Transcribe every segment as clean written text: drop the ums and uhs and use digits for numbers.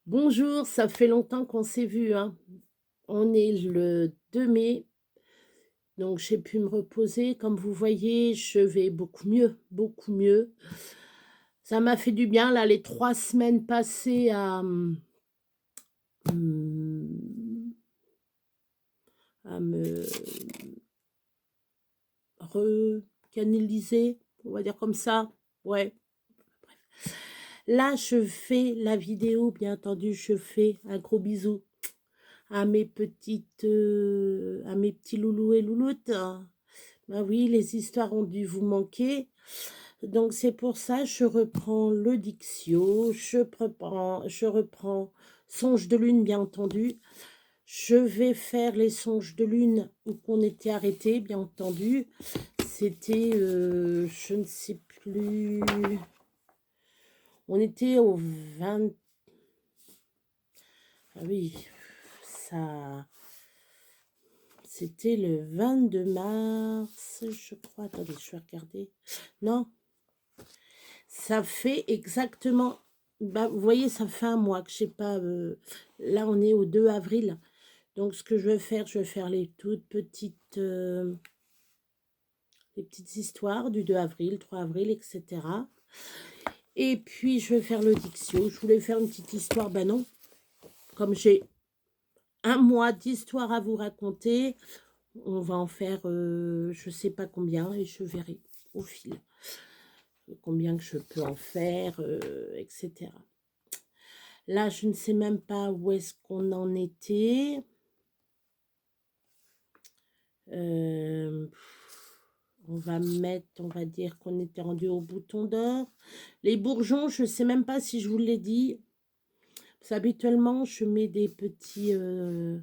Bonjour, ça fait longtemps qu'on s'est vu, hein. On est le 2 mai, donc j'ai pu me reposer. Comme vous voyez, je vais beaucoup mieux, beaucoup mieux. Ça m'a fait du bien, là, les 3 semaines passées mmh, à me recanaliser, on va dire comme ça. Ouais, bref. Là, je fais la vidéo, bien entendu, je fais un gros bisou à mes petits loulous et louloutes. Bah oui, les histoires ont dû vous manquer. Donc c'est pour ça, je reprends le Dictio, je reprends Songes de lune, bien entendu. Je vais faire les songes de lune où qu'on était arrêté, bien entendu. C'était, je ne sais plus, on était au 20, ah oui, ça, c'était le 22 mars, je crois. Attendez, je vais regarder. Non, ça fait exactement, bah, vous voyez, ça fait un mois que je sais pas, là on est au 2 avril. Donc ce que je vais faire les toutes petites, les petites histoires du 2 avril, 3 avril, etc. Et puis je vais faire le Dictio. Je voulais faire une petite histoire, ben non, comme j'ai un mois d'histoire à vous raconter, on va en faire, je sais pas combien, et je verrai au fil combien que je peux en faire, etc. Là, je ne sais même pas où est-ce qu'on en était. Euh, on va mettre, on va dire qu'on était rendu au bouton d'or. Les bourgeons, je ne sais même pas si je vous l'ai dit. Parce qu'habituellement, je mets des petits... il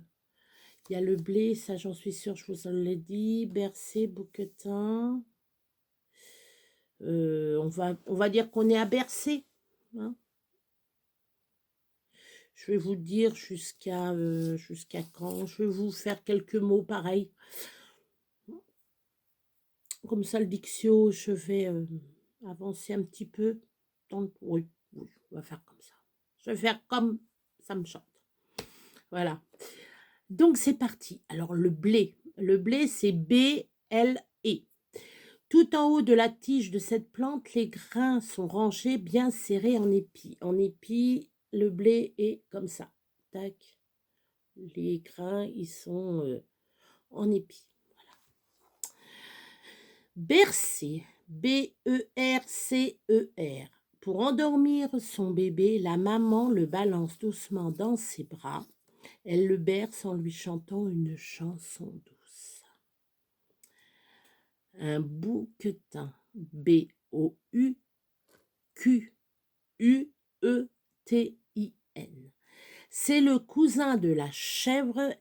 y a le blé, ça j'en suis sûre, je vous en l'ai dit. Bercé, bouquetin. On va dire qu'on est à Bercé. Hein. Je vais vous dire jusqu'à quand. Je vais vous faire quelques mots pareils. Comme ça, le Dictio, je vais avancer un petit peu. Oui, oui, on va faire comme ça. Je vais faire comme ça me chante. Voilà. Donc, c'est parti. Alors, le blé. Le blé, c'est B-L-E. Tout en haut de la tige de cette plante, les grains sont rangés, bien serrés en épis. En épis, le blé est comme ça. Tac. Les grains, ils sont en épis. Bercer, B-E-R-C-E-R. Pour endormir son bébé, la maman le balance doucement dans ses bras. Elle le berce en lui chantant une chanson douce. Un bouquetin, B-O-U-Q-U-E-T-I-N. C'est le cousin de la chèvre.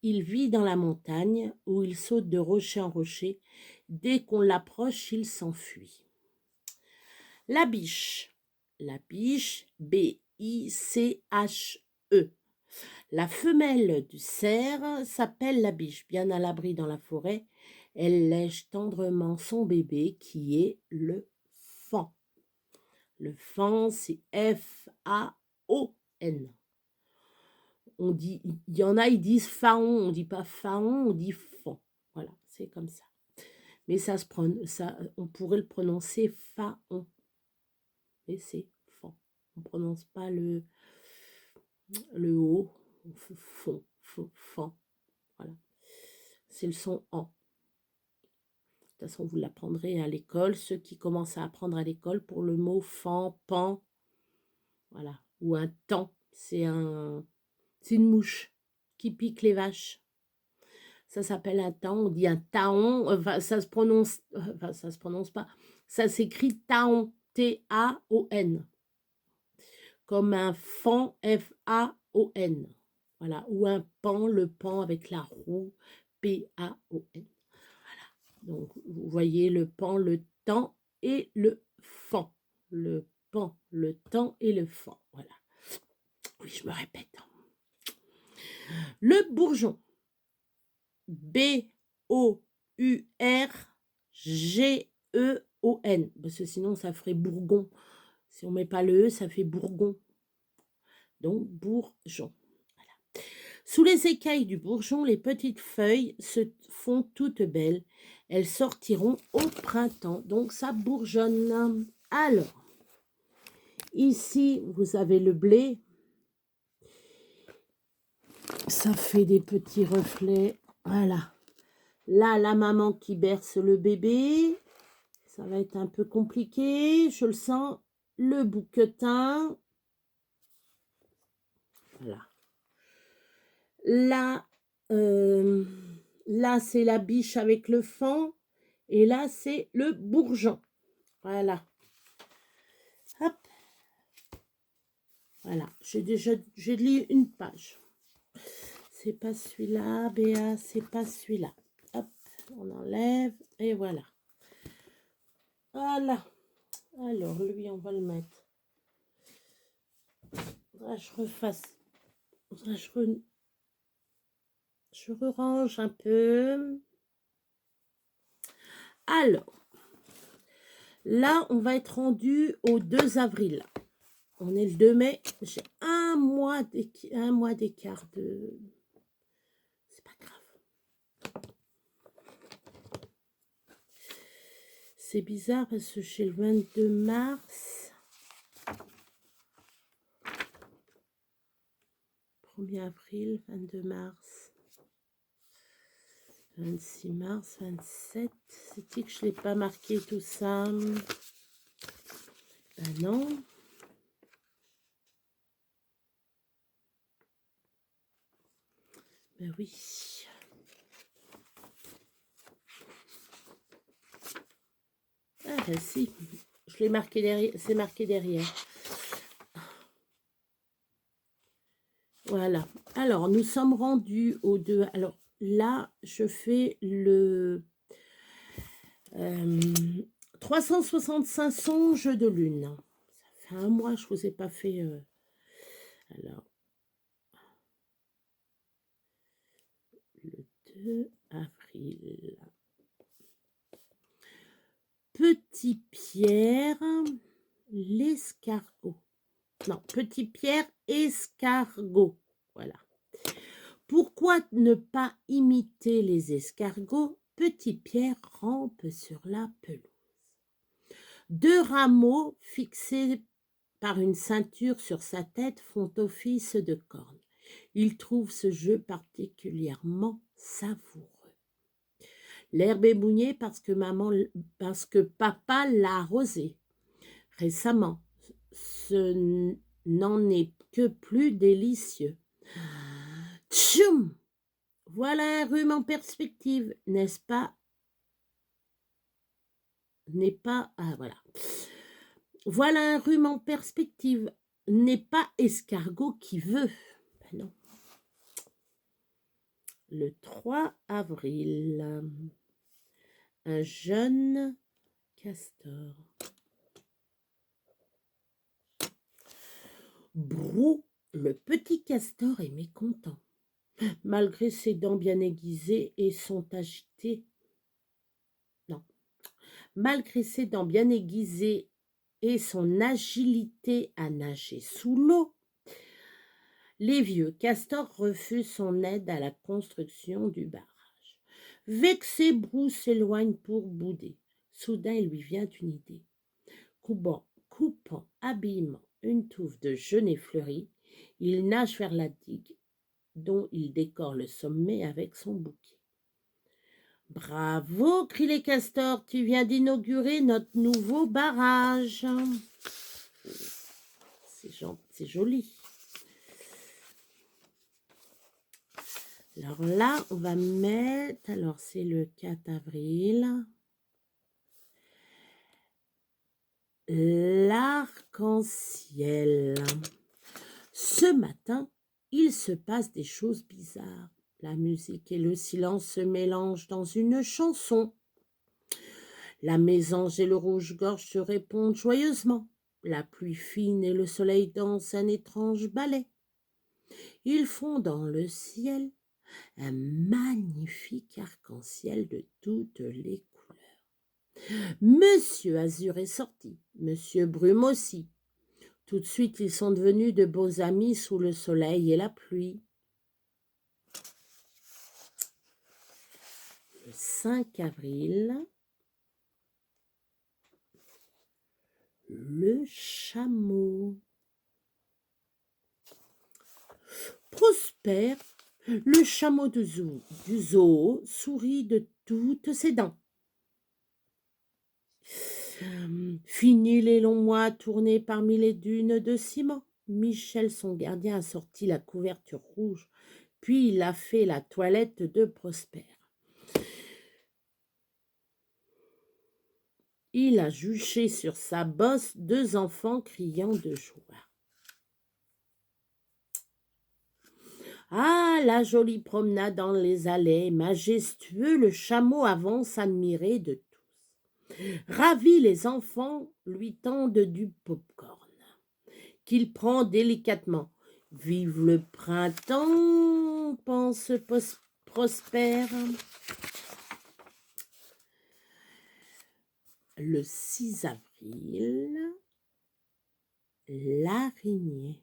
Il vit dans la montagne où il saute de rocher en rocher. Dès qu'on l'approche, il s'enfuit. La biche. La biche, B-I-C-H-E. La femelle du cerf s'appelle la biche. Bien à l'abri dans la forêt, elle lèche tendrement son bébé qui est le faon. Le faon, c'est F-A-O-N. On dit, il y en a, ils disent faon, on dit pas faon, on dit faon. Voilà, c'est comme ça. Mais ça, on pourrait le prononcer faon. Mais c'est faon. On ne prononce pas le O, fond, fan. Voilà. C'est le son en. De toute façon, vous l'apprendrez à l'école. Ceux qui commencent à apprendre à l'école pour le mot fan, pan, voilà. Ou un tan, c'est une mouche qui pique les vaches. Ça s'appelle un tan. On dit un taon. Enfin, ça se prononce pas. Ça s'écrit taon, T-A-O-N. Comme un fan, F-A-O-N. Voilà. Ou un pan, le pan avec la roue, P-A-O-N. Donc, vous voyez le pan, le temps et le fan. Le pan, le temps et le fan. Voilà. Oui, je me répète. Le bourgeon. B-O-U-R-G-E-O-N. Parce que sinon, ça ferait bourgon. Si on ne met pas le E, ça fait bourgon. donc bourgeon. Voilà. Sous les écailles du bourgeon, les petites feuilles se font toutes belles. Elles sortiront au printemps, donc ça bourgeonne. Alors, ici, vous avez le blé. Ça fait des petits reflets. Voilà. Là, la maman qui berce le bébé. Ça va être un peu compliqué, je le sens. Le bouquetin. Voilà. Là, là c'est la biche avec le faon. Et là, c'est le bourgeon. Voilà. Hop. Voilà. J'ai lu une page. C'est pas celui-là, Béa, c'est pas celui-là. Hop, on enlève et voilà. Voilà. Alors, lui, on va le mettre. Là, je refasse. Là, je range un peu. Alors, là, on va être rendu au 2 avril. On est le 2 mai. J'ai un mois d'écart de... C'est pas grave. C'est bizarre parce que chez le 22 mars... 1er avril, 22 mars... 26 mars, 27. C'est-il que je ne l'ai pas marqué tout ça? Ben non. Ben oui. Ah ben si. Je l'ai marqué derrière. C'est marqué derrière. Voilà. Alors, nous sommes rendus au 2. Alors, là, je fais le 365 songes de lune. Ça fait un mois, je ne vous ai pas fait... alors, le 2 avril. Petit Pierre, l'escargot. Non, Petit Pierre, escargot. Voilà. Pourquoi ne pas imiter les escargots? Petit Pierre rampe sur la pelouse. 2 rameaux fixés par une ceinture sur sa tête font office de cornes. Il trouve ce jeu particulièrement savoureux. L'herbe est mouillée parce que papa l'a arrosée récemment. Ce n'en est que plus délicieux. Tchoum! Voilà un rhume en perspective, n'est-ce pas? N'est pas... Ah, voilà. Voilà un rhume en perspective, n'est pas escargot qui veut. Ben non. Le 3 avril, un jeune castor. Brou, le petit castor est mécontent. Malgré ses dents bien aiguisées et son agité. Non. Malgré ses dents bien aiguisées et son agilité à nager sous l'eau, les vieux castors refusent son aide à la construction du barrage. Vexé, Brou s'éloigne pour bouder. Soudain, il lui vient une idée. Coupant habilement une touffe de genêt fleuri, il nage vers la digue, dont il décore le sommet avec son bouquet. Bravo, crient les castors, tu viens d'inaugurer notre nouveau barrage. C'est joli. Alors là, on va mettre, alors c'est le 4 avril, l'arc-en-ciel. Ce matin, il se passe des choses bizarres. La musique et le silence se mélangent dans une chanson. La mésange et le rouge-gorge se répondent joyeusement. La pluie fine et le soleil dansent un étrange ballet. Ils font dans le ciel un magnifique arc-en-ciel de toutes les couleurs. Monsieur Azur est sorti, Monsieur Brume aussi. Tout de suite, ils sont devenus de beaux amis sous le soleil et la pluie. Le 5 avril, le chameau. Prosper, le chameau du zoo, sourit de toutes ses dents. Fini les longs mois tournés parmi les dunes de ciment. Michel, son gardien, a sorti la couverture rouge, puis il a fait la toilette de Prosper. Il a juché sur sa bosse 2 enfants criant de joie. Ah, la jolie promenade dans les allées, majestueux, le chameau avance admiré de tous. Ravis, les enfants lui tendent du pop-corn, qu'il prend délicatement. Vive le printemps, pense Prosper. Le 6 avril, l'araignée.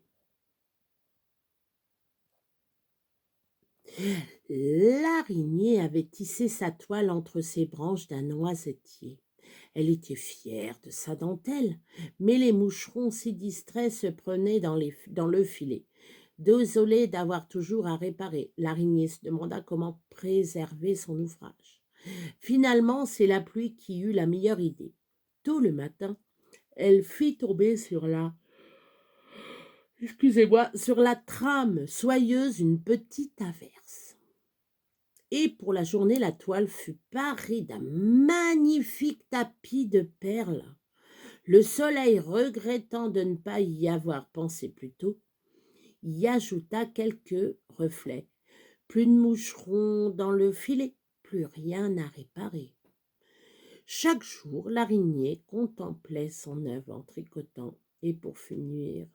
L'araignée avait tissé sa toile entre ses branches d'un noisetier. Elle était fière de sa dentelle, mais les moucherons si distraits se prenaient dans le filet. Désolée d'avoir toujours à réparer, l'araignée se demanda comment préserver son ouvrage. Finalement, c'est la pluie qui eut la meilleure idée. Tôt le matin, elle fit tomber sur la trame soyeuse une petite averse. Et pour la journée, la toile fut parée d'un magnifique tapis de perles. Le soleil, regrettant de ne pas y avoir pensé plus tôt, y ajouta quelques reflets. Plus de moucherons dans le filet, plus rien à réparer. Chaque jour, l'araignée contemplait son œuvre en tricotant, et pour finir,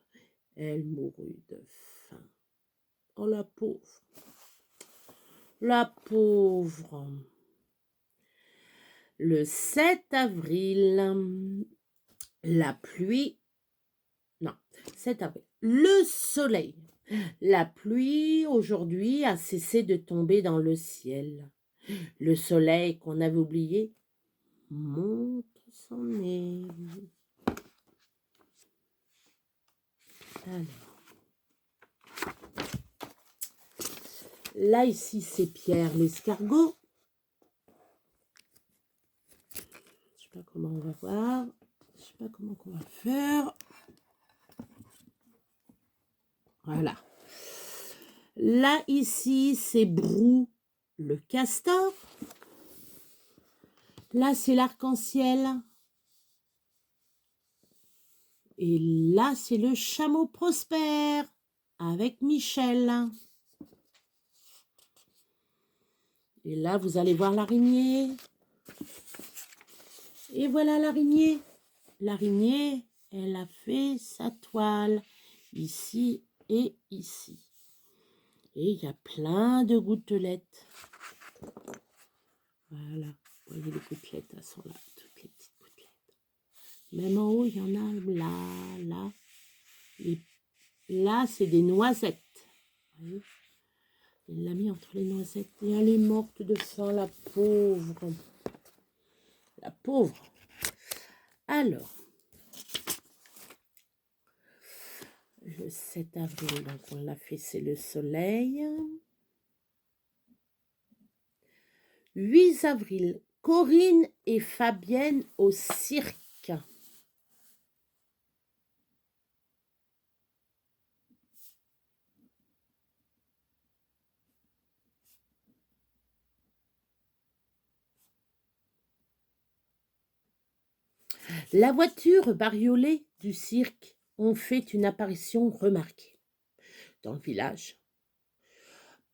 elle mourut de faim. Oh, la pauvre! La pauvre! Le 7 avril, la pluie... Non, 7 avril. Le soleil. La pluie, aujourd'hui, a cessé de tomber dans le ciel. Le soleil qu'on avait oublié montre son nez. Alors. Là, ici, c'est Pierre l'escargot. Je sais pas comment on va voir. Je sais pas comment on va faire. Voilà. Là, ici, c'est Brou le castor. Là, c'est l'arc-en-ciel. Et là, c'est le chameau Prosper avec Michel. Et là, vous allez voir l'araignée. Et voilà l'araignée. L'araignée, elle a fait sa toile ici et ici. Et il y a plein de gouttelettes. Voilà. Vous voyez les gouttelettes, elles sont là, toutes les petites gouttelettes. Même en haut, il y en a là, là. Et là, c'est des noisettes. Vous voyez? Il l'a mis entre les noisettes. Et elle est morte de faim, la pauvre. La pauvre. Alors, le 7 avril, donc on l'a fait, c'est le soleil. 8 avril, Corinne et Fabienne au cirque. La voiture bariolée du cirque ont fait une apparition remarquée dans le village.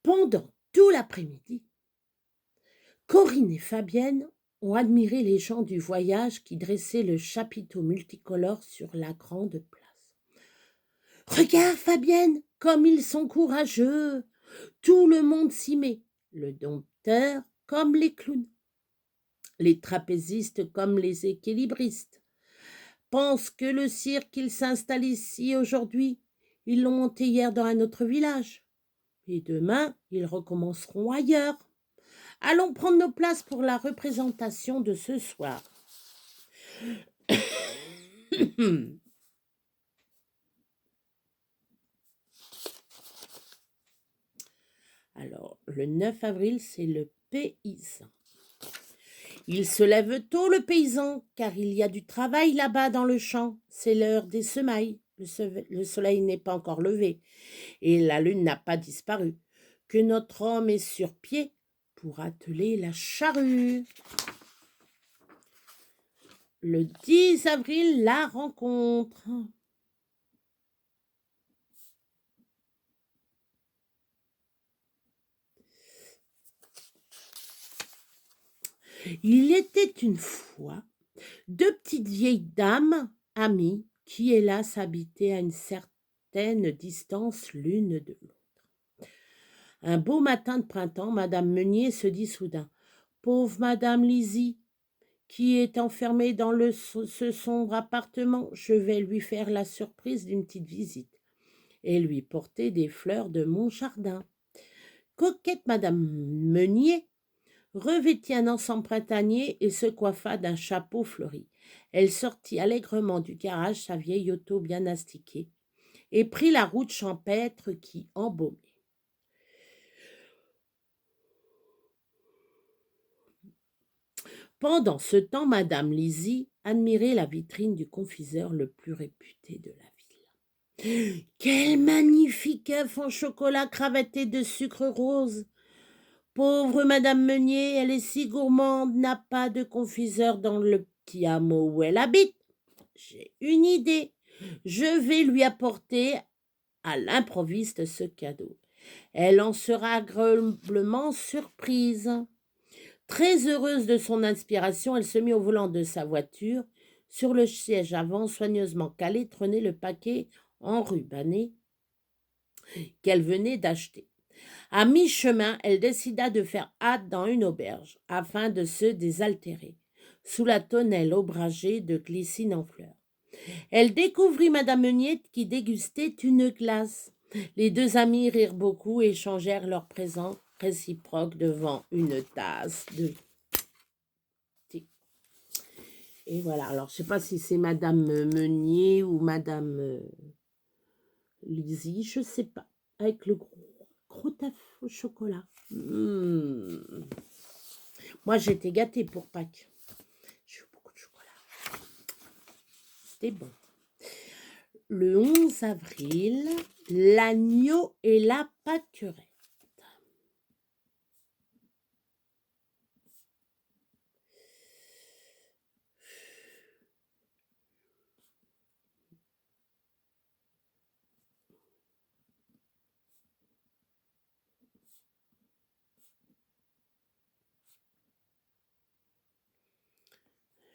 Pendant tout l'après-midi, Corinne et Fabienne ont admiré les gens du voyage qui dressaient le chapiteau multicolore sur la grande place. « Regarde, Fabienne, comme ils sont courageux! Tout le monde s'y met, le dompteur comme les clowns, les trapézistes comme les équilibristes. pense que le cirque, il s'installe ici aujourd'hui. Ils l'ont monté hier dans un autre village. Et demain, ils recommenceront ailleurs. Allons prendre nos places pour la représentation de ce soir. Alors, le 9 avril, c'est le paysan. Il se lève tôt, le paysan, car il y a du travail là-bas dans le champ. C'est l'heure des semailles. Le soleil n'est pas encore levé et la lune n'a pas disparu. Que notre homme est sur pied pour atteler la charrue. Le 10 avril, la rencontre. Il était une fois deux petites vieilles dames amies qui, hélas, habitaient à une certaine distance l'une de l'autre. Un beau matin de printemps, Madame Meunier se dit soudain: pauvre Madame Lizzie, qui est enfermée dans ce sombre appartement, je vais lui faire la surprise d'une petite visite et lui porter des fleurs de mon jardin. Coquette Madame Meunier revêtit un ensemble printanier et se coiffa d'un chapeau fleuri. Elle sortit allègrement du garage sa vieille auto bien astiquée et prit la route champêtre qui embaumait. Pendant ce temps, Madame Lizzie admirait la vitrine du confiseur le plus réputé de la ville. Quel magnifique œuf en chocolat cravaté de sucre rose! Pauvre Madame Meunier, elle est si gourmande, n'a pas de confiseur dans le petit hameau où elle habite. J'ai une idée. Je vais lui apporter à l'improviste ce cadeau. Elle en sera agréablement surprise. Très heureuse de son inspiration, elle se mit au volant de sa voiture. Sur le siège avant, soigneusement calé, trônait le paquet enrubanné qu'elle venait d'acheter. À mi-chemin, elle décida de faire hâte dans une auberge, afin de se désaltérer, sous la tonnelle ombragée de glycine en fleurs. Elle découvrit Madame Meunier qui dégustait une glace. Les deux amies rirent beaucoup et échangèrent leurs présents réciproques devant une tasse de thé. Et voilà, alors je ne sais pas si c'est Madame Meunier ou Madame Lizzie, je ne sais pas, avec le gros taf au chocolat. Moi, j'étais gâtée pour Pâques. J'ai eu beaucoup de chocolat. C'était bon. Le 11 avril, l'agneau et la pâquerette.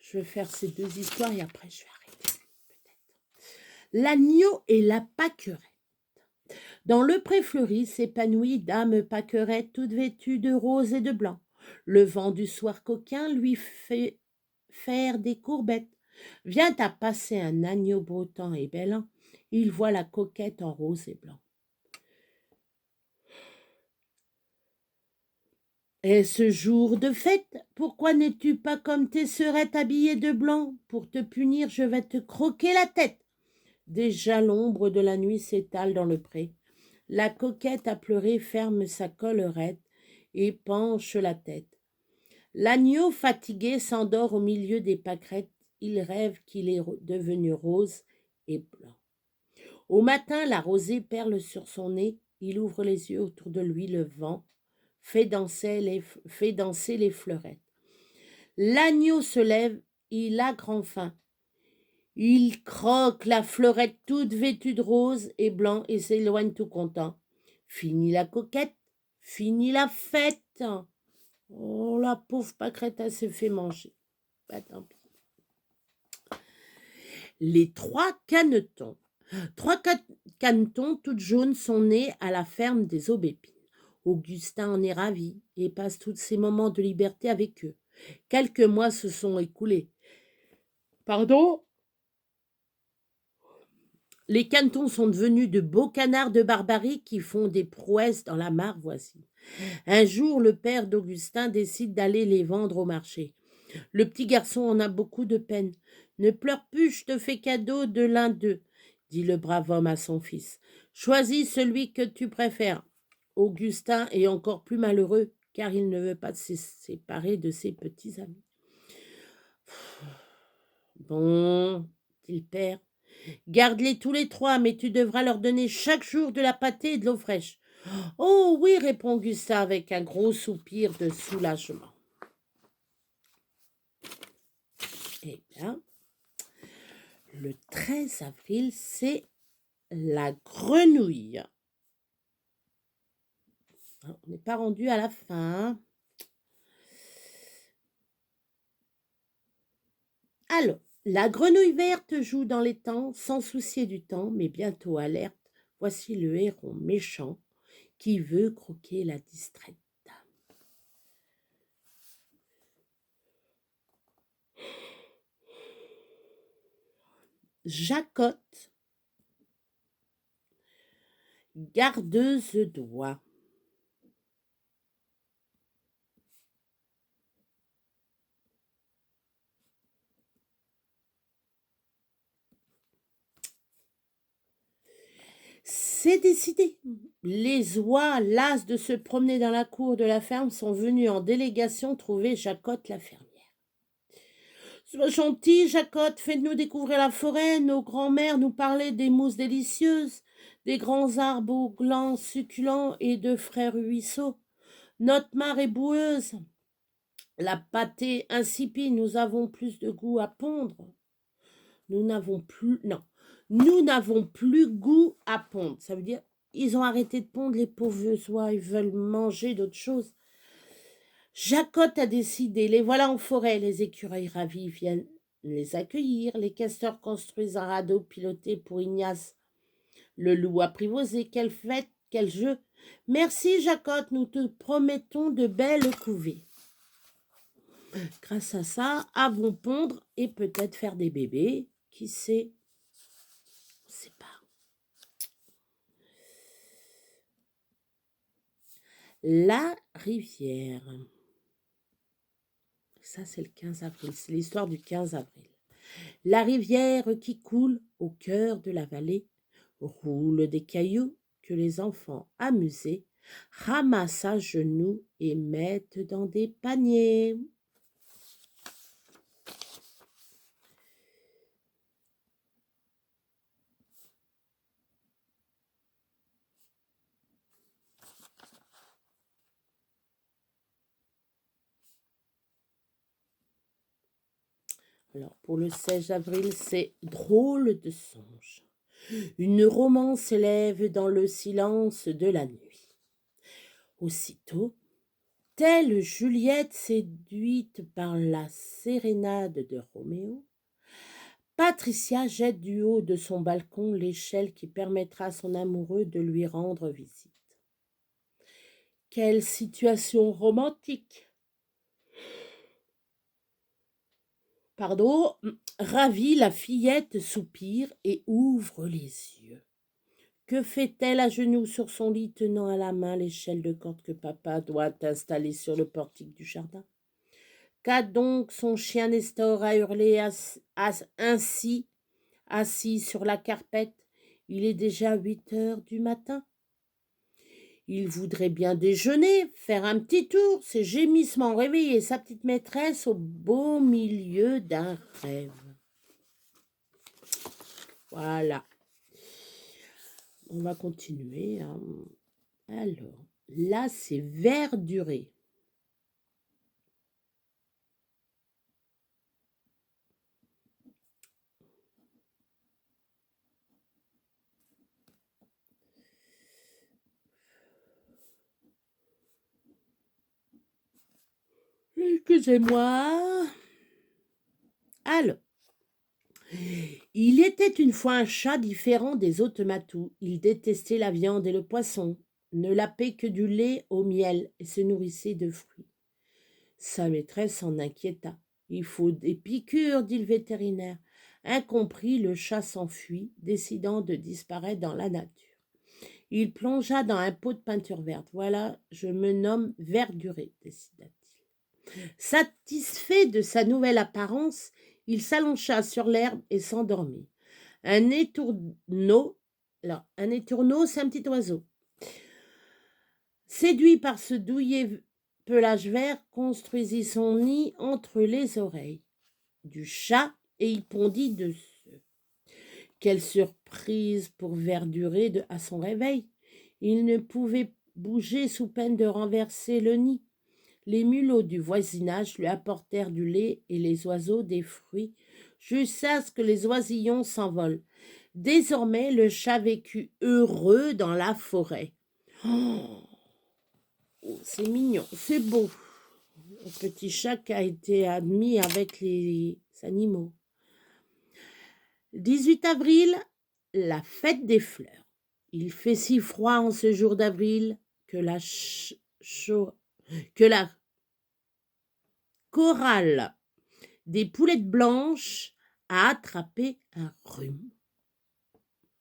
Je vais faire ces deux histoires et après je vais arrêter, peut-être. L'agneau et la pâquerette. Dans le pré fleuri s'épanouit dame pâquerette toute vêtue de rose et de blanc. Le vent du soir coquin lui fait faire des courbettes. Vient à passer un agneau breton et bêlant. Il voit la coquette en rose et blanc. Est-ce jour de fête? Pourquoi n'es-tu pas comme tes sœurettes habillées de blanc? Pour te punir, je vais te croquer la tête. Déjà l'ombre de la nuit s'étale dans le pré. La coquette à pleurer ferme sa collerette et penche la tête. L'agneau fatigué s'endort au milieu des pâquerettes. Il rêve qu'il est devenu rose et blanc. Au matin, la rosée perle sur son nez. Il ouvre les yeux, autour de lui le vent fait danser les fleurettes. L'agneau se lève, il a grand faim. Il croque la fleurette toute vêtue de rose et blanc et s'éloigne tout content. Fini la coquette, fini la fête. Oh, la pauvre pâquerette, elle s'est fait manger. Bah, tant pis. Les trois canetons. Trois canetons toutes jaunes sont nés à la ferme des Aubépines. Augustin en est ravi et passe tous ses moments de liberté avec eux. Quelques mois se sont écoulés. Pardon? Les canetons sont devenus de beaux canards de barbarie qui font des prouesses dans la mare voisine. Un jour, le père d'Augustin décide d'aller les vendre au marché. Le petit garçon en a beaucoup de peine. Ne pleure plus, je te fais cadeau de l'un d'eux, dit le brave homme à son fils. Choisis celui que tu préfères. Augustin est encore plus malheureux car il ne veut pas se séparer de ses petits amis. Bon, dit le père, garde-les tous les trois, mais tu devras leur donner chaque jour de la pâtée et de l'eau fraîche. Oh oui, répond Augustin avec un gros soupir de soulagement. Eh bien, le 13 avril, c'est la grenouille. On n'est pas rendu à la fin. Alors, la grenouille verte joue dans les temps sans soucier du temps, mais bientôt alerte. Voici le héron méchant qui veut croquer la distraite dame. Jacotte, gardeuse d'oie. C'est décidé. Les oies, las de se promener dans la cour de la ferme, sont venues en délégation trouver Jacotte la fermière. Sois gentil, Jacotte, fais-nous découvrir la forêt. Nos grands-mères nous parlaient des mousses délicieuses, des grands arbres aux glands succulents et de frères ruisseaux. Notre mare est boueuse. La pâtée insipide, nous avons plus de goût à pondre. Nous n'avons plus goût à pondre. Ça veut dire, ils ont arrêté de pondre, les pauvres oies, ils veulent manger d'autres choses. Jacotte a décidé, les voilà en forêt, les écureuils ravis viennent les accueillir, les castors construisent un radeau piloté pour Ignace, le loup apprivoisé, quelle fête, quel jeu. Merci Jacotte, nous te promettons de belles couvées. Grâce à ça, avons pondre et peut-être faire des bébés, qui sait, on ne sait pas. La rivière. Ça, c'est le 15 avril. C'est l'histoire du 15 avril. La rivière qui coule au cœur de la vallée roule des cailloux que les enfants amusés ramassent à genoux et mettent dans des paniers. Alors, pour le 16 avril, c'est drôle de songe. Une romance s'élève dans le silence de la nuit. Aussitôt, telle Juliette séduite par la sérénade de Roméo, Patricia jette du haut de son balcon l'échelle qui permettra à son amoureux de lui rendre visite. Quelle situation romantique! Pardon, ravie, la fillette soupire et ouvre les yeux. Que fait-elle à genoux sur son lit, tenant à la main l'échelle de corde que papa doit installer sur le portique du jardin? Qu'a donc son chien Nestor à hurler ainsi, assis sur la carpette? Il est déjà 8 heures du matin. Il voudrait bien déjeuner, faire un petit tour, ses gémissements réveiller sa petite maîtresse au beau milieu d'un rêve. Voilà. On va continuer. Alors, là, c'est verduré. Excusez-moi. Alors, il était une fois un chat différent des autres matous. Il détestait la viande et le poisson, ne lapait que du lait au miel et se nourrissait de fruits. Sa maîtresse s'en inquiéta. Il faut des piqûres, dit le vétérinaire. Incompris, le chat s'enfuit, décidant de disparaître dans la nature. Il plongea dans un pot de peinture verte. Voilà, je me nomme Verduré, décida-t-il. Satisfait de sa nouvelle apparence, il s'alloncha sur l'herbe et s'endormit. Un étourneau, c'est un petit oiseau. Séduit par ce douillet pelage vert, construisit son nid entre les oreilles du chat et y pondit dessus. Quelle surprise pour Verduré à son réveil! Il ne pouvait bouger sous peine de renverser le nid. Les mulots du voisinage lui apportèrent du lait et les oiseaux des fruits, jusqu'à ce que les oisillons s'envolent. Désormais, le chat vécut heureux dans la forêt. Oh, c'est mignon, c'est beau. Le petit chat qui a été admis avec les animaux. 18 avril, la fête des fleurs. Il fait si froid en ce jour d'avril que la chorale des poulettes blanches a attrapé un rhume.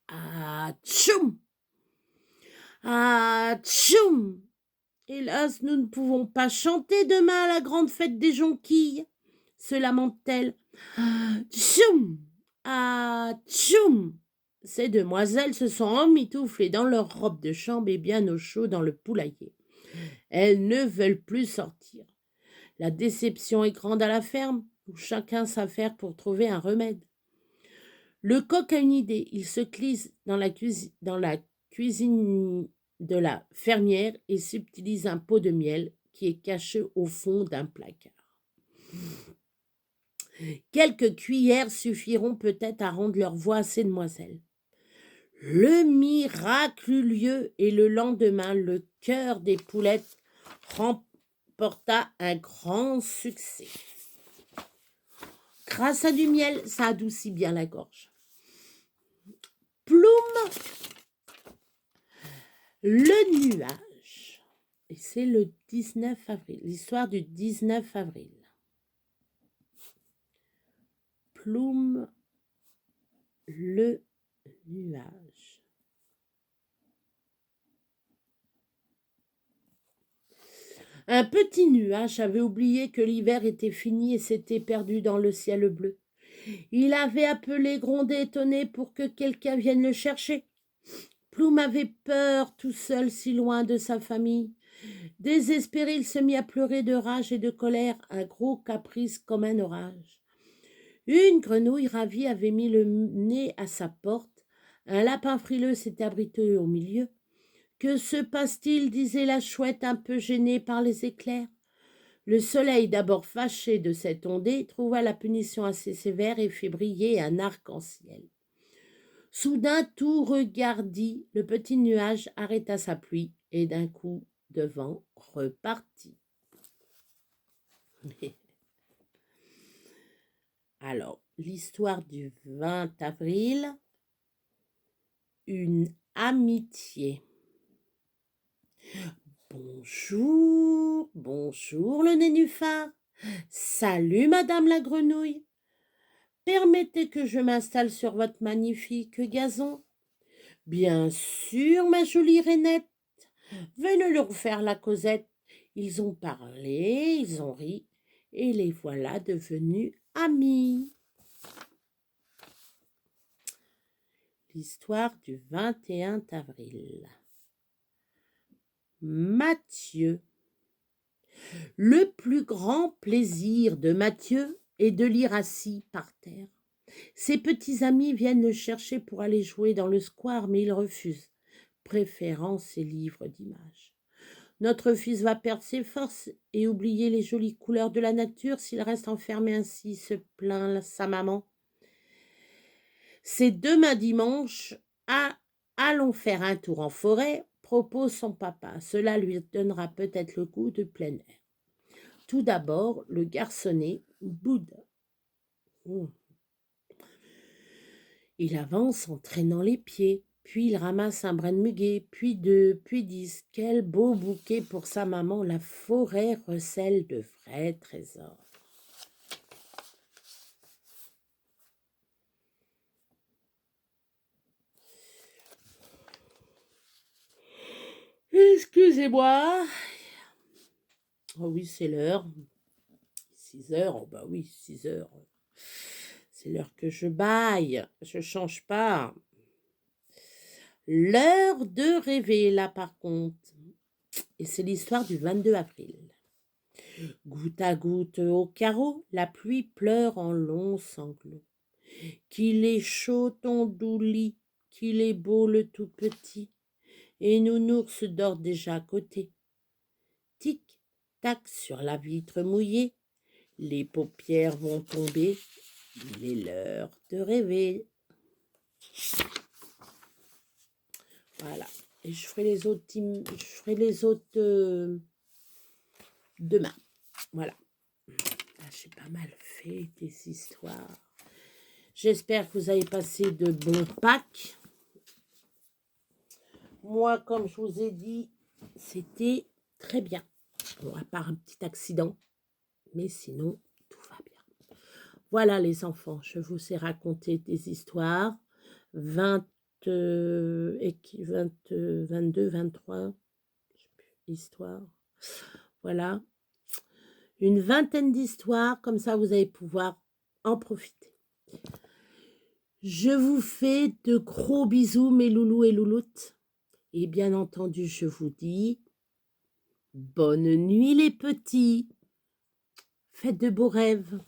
Atchoum! Atchoum! Hélas, nous ne pouvons pas chanter demain à la grande fête des jonquilles, se lamente-t-elle. Atchoum! Atchoum! Ces demoiselles se sont emmitouflées dans leurs robes de chambre et bien au chaud dans le poulailler. Elles ne veulent plus sortir. La déception est grande à la ferme, où chacun s'affaire pour trouver un remède. Le coq a une idée. Il se glisse dans la cuisine de la fermière et subtilise un pot de miel qui est caché au fond d'un placard. Quelques cuillères suffiront peut-être à rendre leur voix à ces demoiselles. Le miracle eut lieu et le lendemain, le cœur des poulettes remporta un grand succès. Grâce à du miel, ça adoucit bien la gorge. Plume, le nuage. Et c'est le 19 avril, l'histoire du 19 avril. Plume, le nuage. Un petit nuage avait oublié que l'hiver était fini et s'était perdu dans le ciel bleu. Il avait appelé, grondé, étonné pour que quelqu'un vienne le chercher. Plume avait peur, tout seul, si loin de sa famille. Désespéré, il se mit à pleurer de rage et de colère, un gros caprice comme un orage. Une grenouille ravie avait mis le nez à sa porte. Un lapin frileux s'était abrité au milieu. Que se passe-t-il disait la chouette un peu gênée par les éclairs. Le soleil, d'abord fâché de cette ondée, trouva la punition assez sévère et fit briller un arc-en-ciel. Soudain, tout regardit, le petit nuage arrêta sa pluie et d'un coup de vent repartit. Alors, l'histoire du 20 avril, une amitié. Bonjour, bonjour le nénuphar. Salut madame la grenouille. Permettez que je m'installe sur votre magnifique gazon. Bien sûr, ma jolie rainette. Venez leur faire la causette. Ils ont parlé, ils ont ri, et les voilà devenus amis. L'histoire du 21 avril. Mathieu. Le plus grand plaisir de Mathieu est de lire assis par terre. Ses petits amis viennent le chercher pour aller jouer dans le square, mais il refuse, préférant ses livres d'images. Notre fils va perdre ses forces et oublier les jolies couleurs de la nature s'il reste enfermé ainsi, se plaint sa maman. C'est demain dimanche, allons faire un tour en forêt, propose son papa. Cela lui donnera peut-être le goût de plein air. Tout d'abord, le garçonnet boude. Il avance en traînant les pieds, puis il ramasse un brin de muguet, puis deux, puis 10. Quel beau bouquet pour sa maman, la forêt recèle de vrais trésors. Excusez-moi. Oh oui, c'est l'heure. 6 heures, oh bah oui, 6 heures. C'est l'heure que je baille. Je change pas. L'heure de rêver, là, par contre. Et c'est l'histoire du 22 avril. Goutte à goutte au carreau, la pluie pleure en longs sanglots. Qu'il est chaud ton doux lit, qu'il est beau le tout petit, et Nounours dort déjà à côté. Tic, tac sur la vitre mouillée, les paupières vont tomber, il est l'heure de rêver. Voilà. Et je ferai les autres, demain. Voilà. Ah, j'ai pas mal fait des histoires. J'espère que vous avez passé de bons Pâques. Moi, comme je vous ai dit, c'était très bien. Bon, à part un petit accident. Mais sinon, tout va bien. Voilà les enfants, je vous ai raconté des histoires. 22, 23 histoires. Voilà. Une vingtaine d'histoires, comme ça vous allez pouvoir en profiter. Je vous fais de gros bisous mes loulous et louloutes. Et bien entendu, je vous dis bonne nuit les petits. Faites de beaux rêves.